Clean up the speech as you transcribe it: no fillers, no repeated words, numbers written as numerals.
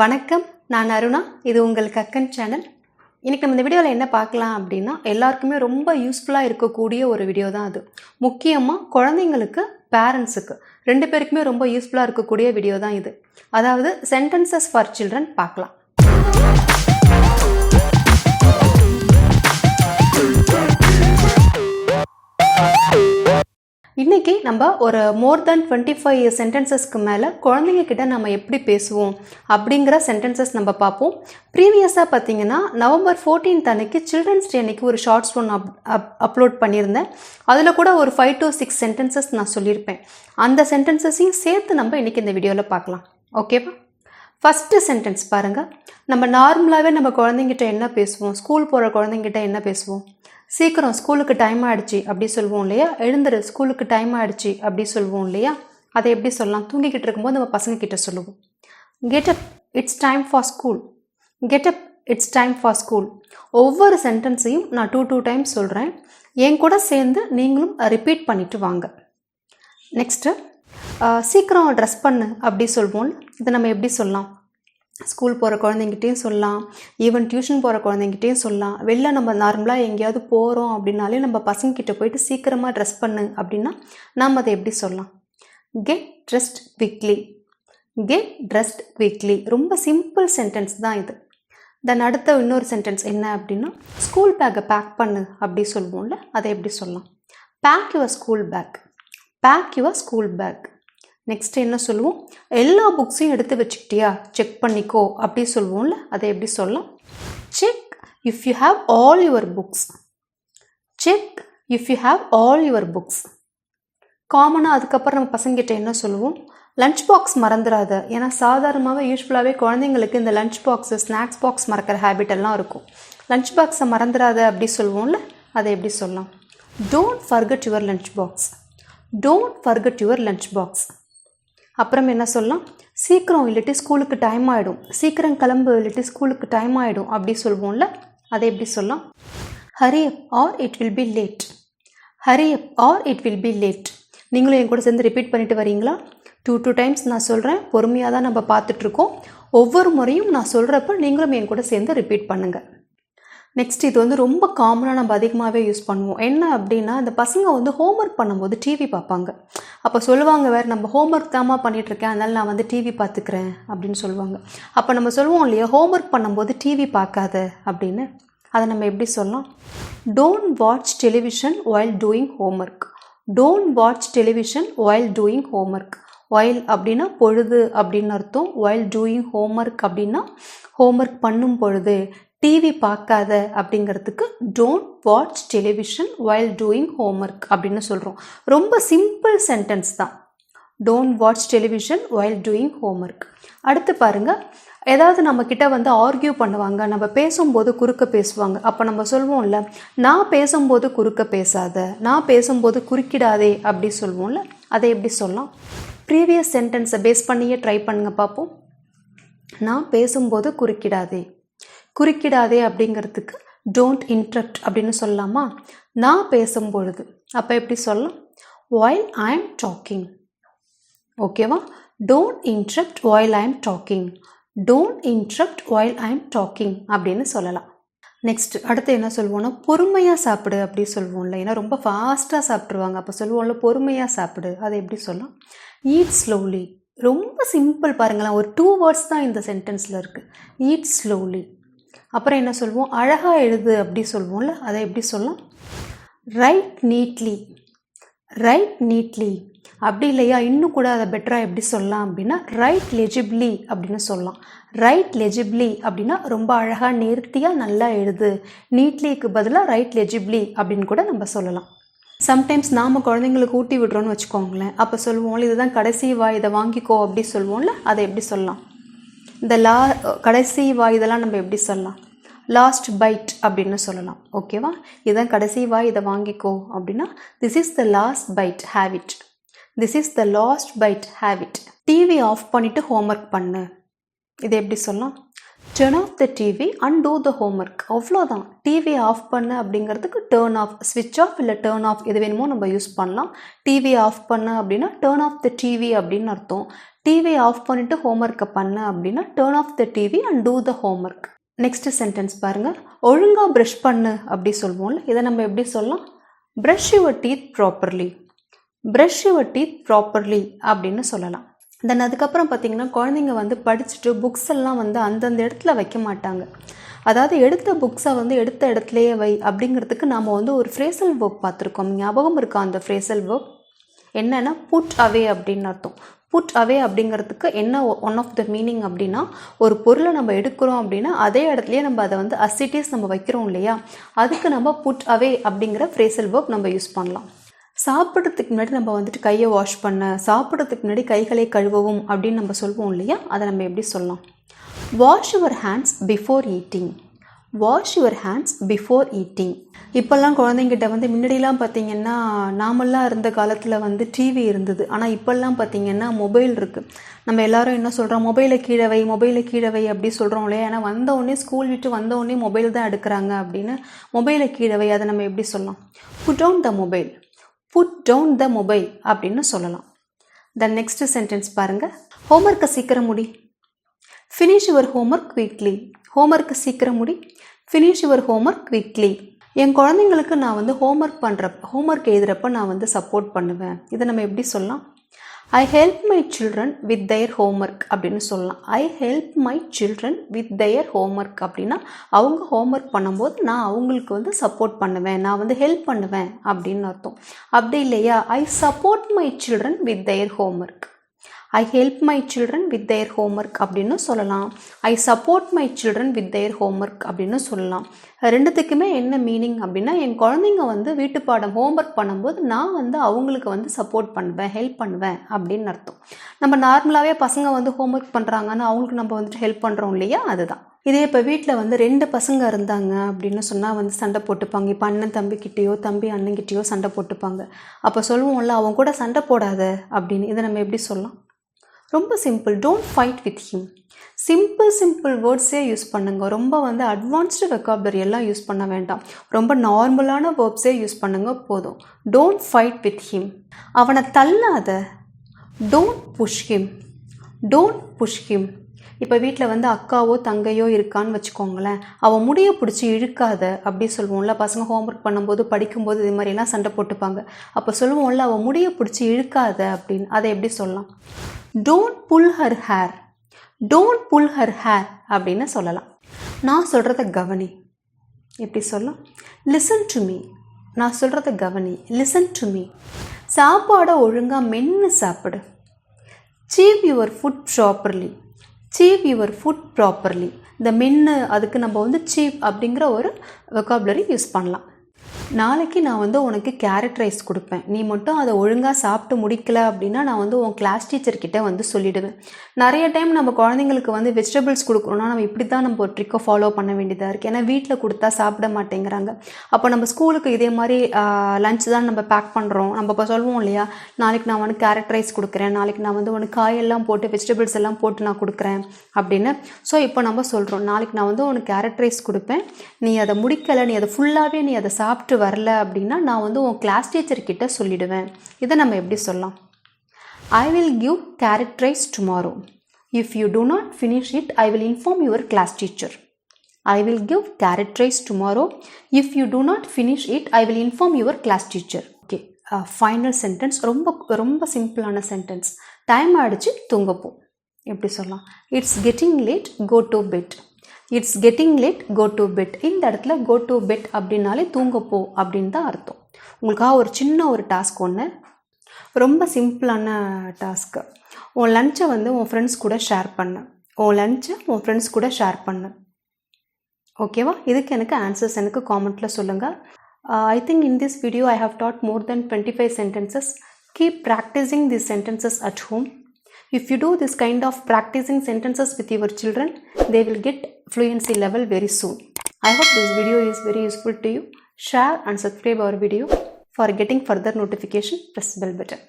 வணக்கம், நான் அருணா. இது உங்கள் கக்கன் சேனல். இன்றைக்கி நம்ம இந்த வீடியோவில் என்ன பார்க்கலாம் அப்படின்னா, எல்லாருக்குமே ரொம்ப யூஸ்ஃபுல்லாக இருக்கக்கூடிய ஒரு வீடியோ தான் அது. முக்கியமாக குழந்தைங்களுக்கு, பேரண்ட்ஸுக்கு 2 பேருக்குமே ரொம்ப யூஸ்ஃபுல்லாக இருக்கக்கூடிய வீடியோ தான் இது. அதாவது சென்டென்சஸ் ஃபார் சில்ட்ரன் பார்க்கலாம். இன்றைக்கி நம்ம ஒரு மோர் தென் 25 சென்டென்சஸ்க்கு மேலே குழந்தைங்க கிட்ட நம்ம எப்படி பேசுவோம் அப்படிங்கிற சென்டென்சஸ் நம்ம பார்ப்போம். ப்ரீவியஸாக பார்த்தீங்கன்னா நவம்பர் 14 அன்னைக்கு சில்ட்ரன்ஸ் டே அன்னைக்கு ஒரு ஷார்ட்ஸ் ஒன்று அப்லோட் பண்ணியிருந்தேன். அதில் கூட ஒரு 5 to 6 சென்டென்சஸ் நான் சொல்லியிருப்பேன். அந்த சென்டென்சஸையும் சேர்த்து நம்ம இன்றைக்கி இந்த வீடியோவில் பார்க்கலாம். ஓகேவா? ஃபஸ்ட்டு சென்டென்ஸ் பாருங்கள். நம்ம நார்மலாகவே நம்ம குழந்தைங்கிட்ட என்ன பேசுவோம்? ஸ்கூல் போகிற குழந்தைங்கிட்ட என்ன பேசுவோம்? சீக்கிரம் ஸ்கூலுக்கு டைம் ஆகிடுச்சி அப்படி சொல்லுவோம் இல்லையா? எழுந்துரு, ஸ்கூலுக்கு டைம் ஆகிடுச்சி அப்படி சொல்லுவோம் இல்லையா? அதை எப்படி சொல்லலாம்? தூங்கிக்கிட்டு இருக்கும்போது நம்ம பசங்க கிட்ட சொல்லுவோம், get up, it's time for school. Get up, it's time for school. ஒவ்வொரு சென்டென்ஸையும் நான் 2 டைம்ஸ் சொல்கிறேன். என் கூட சேர்ந்து நீங்களும் ரிப்பீட் பண்ணிட்டு வாங்க. நெக்ஸ்ட்டு, சீக்கிரம் ட்ரெஸ் பண்ணு அப்படி சொல்வோம். இதை நம்ம எப்படி சொல்லலாம்? ஸ்கூல் போகிற குழந்தைங்கிட்டையும் சொல்லலாம், ஈவன் டியூஷன் போகிற குழந்தைங்கிட்டையும் சொல்லலாம். வெளில நம்ம நார்மலாக எங்கேயாவது போகிறோம் அப்படின்னாலே நம்ம பசங்கக்கிட்ட போயிட்டு சீக்கிரமாக ட்ரெஸ் பண்ணு அப்படின்னா நாம் அதை எப்படி சொல்லலாம்? Get dressed quickly. Get dressed quickly. ரொம்ப சிம்பிள் சென்டென்ஸ் தான் இது. தென் அடுத்த இன்னொரு சென்டென்ஸ் என்ன அப்படின்னா, ஸ்கூல் பேக்கை பேக் பண்ணு அப்படி சொல்லுவோம்ல, அதை எப்படி சொல்லலாம்? Pack your school bag. Pack your school bag. Next என்ன சொல்லுவோம்? எல்லா புக்ஸையும் எடுத்து வச்சுக்கிட்டியா, செக் பண்ணிக்கோ அப்படி சொல்லுவோம்ல, அதை எப்படி சொல்லலாம்? Check if you have all your books. Check if you have all your books. காமனாக அதுக்கப்புறம் நம்ம பசங்கிட்ட என்ன சொல்லுவோம்? லஞ்ச் பாக்ஸ் மறந்துடாத. ஏன்னா சாதாரணமாகவே யூஸ்ஃபுல்லாகவே குழந்தைங்களுக்கு இந்த லஞ்ச் பாக்ஸு, ஸ்நாக்ஸ் பாக்ஸ் மறக்கிற ஹேபிட் எல்லாம் இருக்கும். லஞ்ச் பாக்ஸை மறந்துடாத அப்படி சொல்லுவோம்ல, அதை எப்படி சொல்லலாம்? Don't forget your lunch box. Don't forget your lunch box. அப்புறம் என்ன சொல்லலாம்? சீக்கிரம் இல்லாட்டி ஸ்கூலுக்கு டைம் ஆகிடும். சீக்கிரம் கிளம்பு இல்லாட்டி ஸ்கூலுக்கு டைம் ஆகிடும் அப்படி சொல்லுவோம்ல, அதை எப்படி சொல்லலாம்? Hurry up or it will be late. Hurry up or it will be late. நீங்களும் என் கூட சேர்ந்து ரிப்பீட் பண்ணிட்டு வரீங்களா? 2 டைம்ஸ் நான் சொல்கிறேன். பொறுமையாக தான் நம்ம பார்த்துட்ருக்கோம். ஒவ்வொரு முறையும் நான் சொல்கிறப்ப நீங்களும் என் கூட சேர்ந்து ரிப்பீட் பண்ணுங்கள். நெக்ஸ்ட், இது ரொம்ப காமனாக நம்ம அதிகமாகவே யூஸ் பண்ணுவோம். என்ன அப்படின்னா, இந்த பசங்க ஹோம்ஒர்க் பண்ணும்போது டிவி பார்ப்பாங்க. அப்போ சொல்லுவாங்க, வேறு நம்ம ஹோம்ஒர்க் தாம்மா பண்ணிகிட்ருக்கேன், அதனால் நான் டிவி பார்த்துக்கிறேன் அப்படின்னு சொல்லுவாங்க. அப்போ நம்ம சொல்லுவோம் இல்லையா, ஹோம்ஒர்க் பண்ணும்போது டிவி பார்க்காத அப்படின்னு. அதை நம்ம எப்படி சொல்லலாம்? Don't watch television while doing homework. Don't watch television while doing homework. while அப்படின்னா பொழுது அப்படின்னு அர்த்தம். while டூயிங் ஹோம்ஒர்க் அப்படின்னா ஹோம்ஒர்க் பண்ணும் பொழுது. டிவி பார்க்காத அப்படிங்கிறதுக்கு don't watch television while doing homework அப்படின்னு சொல்கிறோம். ரொம்ப சிம்பிள் சென்டென்ஸ் தான். Don't watch television while doing homework. அடுத்து பாருங்கள், ஏதாவது நம்மக்கிட்ட ஆர்கியூ பண்ணுவாங்க, நம்ம பேசும்போது குறுக்க பேசுவாங்க. அப்போ நம்ம சொல்வோம்ல, நான் பேசும்போது குறுக்க பேசாத, நான் பேசும்போது குறுக்கிடாதே அப்படி சொல்வோம்ல, அதை எப்படி சொல்லலாம்? ப்ரீவியஸ் சென்டென்ஸை பேஸ் பண்ணியே ட்ரை பண்ணுங்க பார்ப்போம். நான் பேசும்போது குறுக்கிடாதே. குறுக்கிடாதே அப்படிங்கிறதுக்கு டோன்ட் இன்டரப்ட் அப்படின்னு சொல்லலாமா? நான் பேசும்பொழுது. அப்போ எப்படி சொல்லலாம்? while I am talking. ஓகேவா? Don't interrupt while I am talking. Don't interrupt while I am talking அப்படின்னு சொல்லலாம். நெக்ஸ்ட், அடுத்து என்ன சொல்லுவோம்னா, பொறுமையாக சாப்பிடு அப்படி சொல்லுவோம்ல. ஏன்னா ரொம்ப ஃபாஸ்ட்டாக சாப்பிட்ருவாங்க. அப்போ சொல்லுவோம்ல, பொறுமையாக சாப்பிடு. அதை எப்படி சொல்லலாம்? Eat slowly. ரொம்ப சிம்பிள் பாருங்களேன். ஒரு 2 வேர்ட்ஸ் தான் இந்த சென்டென்ஸில் இருக்குது. Eat slowly. அப்புறம் என்ன சொல்லுவோம்? அழகாக எழுது அப்படி சொல்லுவோம்ல, அதை எப்படி சொல்லலாம்? Right neatly. Right neatly. அப்படி இல்லையா, இன்னும் கூட அதை பெட்டராக எப்படி சொல்லலாம் அப்படின்னா, ரைட் லெஜிபிளி அப்படின்னு சொல்லலாம். ரைட் லெஜிபிளி அப்படின்னா ரொம்ப அழகாக நேர்த்தியாக நல்லா எழுது. நீட்லிக்கு பதிலாக ரைட் லெஜிபிளி அப்படின்னு கூட நம்ம சொல்லலாம். சம்டைம்ஸ் நாம் குழந்தைங்களுக்கு ஊட்டி விடுறோன்னு வச்சுக்கோங்களேன். அப்போ சொல்லுவோம்ல, இதுதான் கடைசி வா, இதை வாங்கிக்கோ அப்படி சொல்லுவோம்ல, அதை எப்படி சொல்லலாம்? இந்த கடைசி வா இதெல்லாம் நம்ம எப்படி சொல்லலாம்? லாஸ்ட் பைட் அப்படின்னு சொல்லலாம். ஓகேவா? இதுதான் கடைசி வா, இதை வாங்கிக்கோ அப்படின்னா this is the last bite, have it. This is the last bite, have it. TV off பண்ணிவிட்டு ஹோம்ஒர்க் பண்ணு. இதை எப்படி சொல்லலாம்? Turn off the TV and do the homework. அவ்வளோதான். டிவியை ஆஃப் பண்ணு அப்படிங்கிறதுக்கு டர்ன் ஆஃப், ஸ்விட்ச் ஆஃப் இல்லை டர்ன் ஆஃப் எது வேணுமோ நம்ம யூஸ் பண்ணலாம். டிவியை ஆஃப் பண்ணு அப்படின்னா டர்ன் ஆஃப் த டிவி அப்படின்னு அர்த்தம். டிவி ஆஃப் பண்ணிவிட்டு ஹோம்ஒர்க்கை பண்ணு அப்படின்னா turn off the TV and do the homework. Next sentence பாருங்கள். ஒழுங்காக ப்ரஷ் பண்ணு அப்படி சொல்லுவோம்ல, இதை நம்ம எப்படி சொல்லலாம்? Brush your teeth properly. Brush your teeth properly அப்படின்னு சொல்லலாம். தென் அதுக்கப்புறம் பார்த்திங்கன்னா குழந்தைங்க வந்து படிச்சுட்டு புக்ஸ் எல்லாம் வந்து அந்தந்த இடத்துல வைக்க மாட்டாங்க. அதாவது எடுத்த புக்ஸை வந்து எடுத்த இடத்துலையே வை அப்படிங்கிறதுக்கு நாம் வந்து ஒரு ஃப்ரேசல் ஒர்க் பார்த்துருக்கோம். ஞாபகம் இருக்கா அந்த ஃப்ரேசல் ஒர்க்? என்னென்னா புட் அவே அப்படின்னு அர்த்தம். புட் அவே அப்படிங்கிறதுக்கு என்ன ஒன் ஆஃப் த மீனிங் அப்படின்னா, ஒரு பொருளை நம்ம எடுக்கிறோம் அப்படின்னா அதே இடத்துலையே நம்ம அதை வந்து அசிட்டிஸ் நம்ம வைக்கிறோம் இல்லையா, அதுக்கு நம்ம புட் அவே அப்படிங்கிற ஃப்ரேசல் ஒர்க் நம்ம யூஸ் பண்ணலாம். சாப்பிட்றதுக்கு முன்னாடி நம்ம வந்துட்டு கையை வாஷ் பண்ண, சாப்பிட்றதுக்கு முன்னாடி கைகளை கழுவவும் அப்படின்னு நம்ம சொல்லுவோம் இல்லையா, அதை நம்ம எப்படி சொல்லலாம்? Wash your hands before eating. Wash your hands before eating. இப்போல்லாம் குழந்தைங்கிட்ட வந்து முன்னாடிலாம் பார்த்திங்கன்னா நாமெல்லாம் இருந்த காலத்தில் வந்து டிவி இருந்தது. ஆனால் இப்போல்லாம் பார்த்திங்கன்னா மொபைல் இருக்குது. நம்ம எல்லோரும் என்ன சொல்கிறோம்? மொபைலை கீழே வை, மொபைலை கீழே வை அப்படி சொல்கிறோம் இல்லையா. ஏன்னா வந்தவுடனே ஸ்கூல் விட்டு வந்தவுடனே மொபைல் தான் எடுக்கிறாங்க அப்படின்னு மொபைலை கீழே வை. அதை நம்ம எப்படி சொல்லலாம்? Put down the mobile. Put down the mobile அப்படின்னு சொல்லலாம். தென் நெக்ஸ்ட் சென்டென்ஸ் பாருங்கள். ஹோம்ஒர்க்கை சீக்கிரம் முடி. Finish your homework quickly. ஹோம்ஒர்க்கை சீக்கிரம் முடி. Finish your homework quickly. என் குழந்தைங்களுக்கு நான் வந்து ஹோம்ஒர்க் எழுதுகிறப்ப நான் வந்து சப்போர்ட் பண்ணுவேன். இதை நம்ம எப்படி சொல்லலாம்? I help my children with their homework அப்படின்னு சொல்லலாம். I help my children with their homework அப்படின்னா அவங்க ஹோம்ஒர்க் பண்ணும்போது நான் அவங்களுக்கு வந்து சப்போர்ட் பண்ணுவேன், நான் வந்து ஹெல்ப் பண்ணுவேன் அப்படின்னு அர்த்தம். அப்படி இல்லையா, I support my children with their homework. I help my children with their homework அப்படின்னு சொல்லலாம். I support my children with their homework அப்படின்னு சொல்லலாம். ரெண்டுத்துக்குமே என்ன மீனிங் அப்படின்னா, என் குழந்தைங்க வந்து வீட்டு பாடம் ஹோம்ஒர்க் பண்ணும்போது நான் வந்து அவங்களுக்கு வந்து சப்போர்ட் பண்ணுவேன், ஹெல்ப் பண்ணுவேன் அப்படின்னு அர்த்தம். நம்ம நார்மலாகவே பசங்க வந்து ஹோம்ஒர்க் பண்ணுறாங்கன்னா அவங்களுக்கு நம்ம வந்துட்டு ஹெல்ப் பண்ணுறோம் இல்லையா, அதுதான். இதே இப்போ வீட்டில் வந்து 2 பசங்க இருந்தாங்க அப்படின்னு சொன்னால் வந்து சண்டை போட்டுப்பாங்க. இப்போ அண்ணன் தம்பிக்கிட்டேயோ தம்பி அண்ணன்கிட்டேயோ சண்டை போட்டுப்பாங்க. அப்போ சொல்லுவோம்ல, அவங்க கூட சண்டை போடாத அப்படின்னு. இதை நம்ம எப்படி சொல்லலாம்? ரொம்ப simple. Don't fight with him. Simple வேர்ட்ஸே யூஸ் பண்ணுங்க. ரொம்ப வந்து அட்வான்ஸ்டு வெக்காபுலரி எல்லாம் யூஸ் பண்ண வேண்டாம். ரொம்ப நார்மலான வேர்ப்ஸே யூஸ் பண்ணுங்க போதும். Don't fight with him. அவனை தள்ளாத. Don't push him. Don't push him. இப்போ வீட்டில் வந்து அக்காவோ தங்கையோ இருக்கான்னு வச்சுக்கோங்களேன், அவன் முடியை பிடிச்சி இழுக்காத அப்படி சொல்லுவோம்ல. பசங்க ஹோம்ஒர்க் பண்ணும்போது படிக்கும்போது இது மாதிரிலாம் சண்டை போட்டுப்பாங்க. அப்போ சொல்லுவோம்ல, அவன் முடியை பிடிச்சி இழுக்காத அப்படின்னு. அதை எப்படி சொல்லலாம்? Don't pull her hair. Don't pull her hair அப்படின்னு சொல்லலாம். நான் சொல்கிறத கவனி. எப்படி சொல்லலாம்? Listen to me. நான் சொல்கிறத கவனி. Listen to me. சாப்பாடை ஒழுங்காக மென்று சாப்பிடு. Chew your food properly. Chew your food properly. இந்த மென்று அதுக்கு நம்ம வந்து சீவ் அப்படிங்கிற ஒரு வெக்காபுலரி யூஸ் பண்ணலாம். நாளைக்கு நான் வந்து உனக்கு கேரட் ரைஸ் கொடுப்பேன், நீ மட்டும் அதை ஒழுங்காக சாப்பிட்டு முடிக்கல அப்படின்னா நான் வந்து உன் கிளாஸ் டீச்சர்கிட்ட வந்து சொல்லிவிடுவேன். நிறைய டைம் நம்ம குழந்தைங்களுக்கு வந்து வெஜிடபிள்ஸ் கொடுக்கணும்னா நம்ம இப்படி தான் நம்ம ஒரு ட்ரிக்கை ஃபாலோ பண்ண வேண்டியதாக இருக்குது. ஏன்னா வீட்டில் கொடுத்தா சாப்பிட மாட்டேங்கிறாங்க. அப்போ நம்ம ஸ்கூலுக்கு இதே மாதிரி லஞ்ச் தான் நம்ம பேக் பண்ணுறோம். நம்ம இப்போ சொல்லுவோம் இல்லையா, நாளைக்கு நான் வந்து கேரட் ரைஸ் கொடுக்குறேன், நாளைக்கு நான் வந்து உனக்கு காயெல்லாம் போட்டு வெஜிடபிள்ஸ் எல்லாம் போட்டு நான் கொடுக்குறேன் அப்படின்னு. ஸோ இப்போ நம்ம சொல்கிறோம், நாளைக்கு நான் வந்து உனக்கு கேரட் ரைஸ் கொடுப்பேன், நீ அதை முடிக்கலை, நீ அதை ஃபுல்லாகவே நீ அதை சாப்பிட்டு வரல அப்படின்னா நான் வந்து உன் கிளாஸ் டீச்சர் கிட்ட சொல்லிடுவேன். இதை நம்ம எப்படி சொல்லலாம்? I will give carrot rice tomorrow. If you do not finish it, I will inform your class teacher. I will give carrot rice tomorrow. If you do not finish it, I will inform your class teacher. Okay, final sentence. ரொம்ப சிம்பிளான sentence. Time ஆயிடுச்சு தூங்கப்போ. எப்படி சொல்லலாம்? It's getting late, go to bed. It's getting late, go to bed. இந்த இடத்துல கோ to bed அப்படின்னாலே தூங்கப்போ அப்படின்னு தான் அர்த்தம். உங்களுக்காக ஒரு சின்ன ஒரு டாஸ்க் ஒன்று, ரொம்ப சிம்பிளான டாஸ்க்கு. உன் லஞ்சை வந்து உன் ஃப்ரெண்ட்ஸ் கூட ஷேர் பண்ணு. உன் லஞ்சை உன் ஃப்ரெண்ட்ஸ் கூட ஷேர் பண்ணு. ஓகேவா? இதுக்கு எனக்கு ஆன்சர்ஸ் எனக்கு காமெண்ட்டில் சொல்லுங்கள். I think in this video I have taught more than 25 sentences. Keep practicing these sentences at home. If you do this kind of practicing sentences with your children, they will get fluency level very soon. I hope this video is very useful to you. Share and subscribe our video. For getting further notification, press bell button.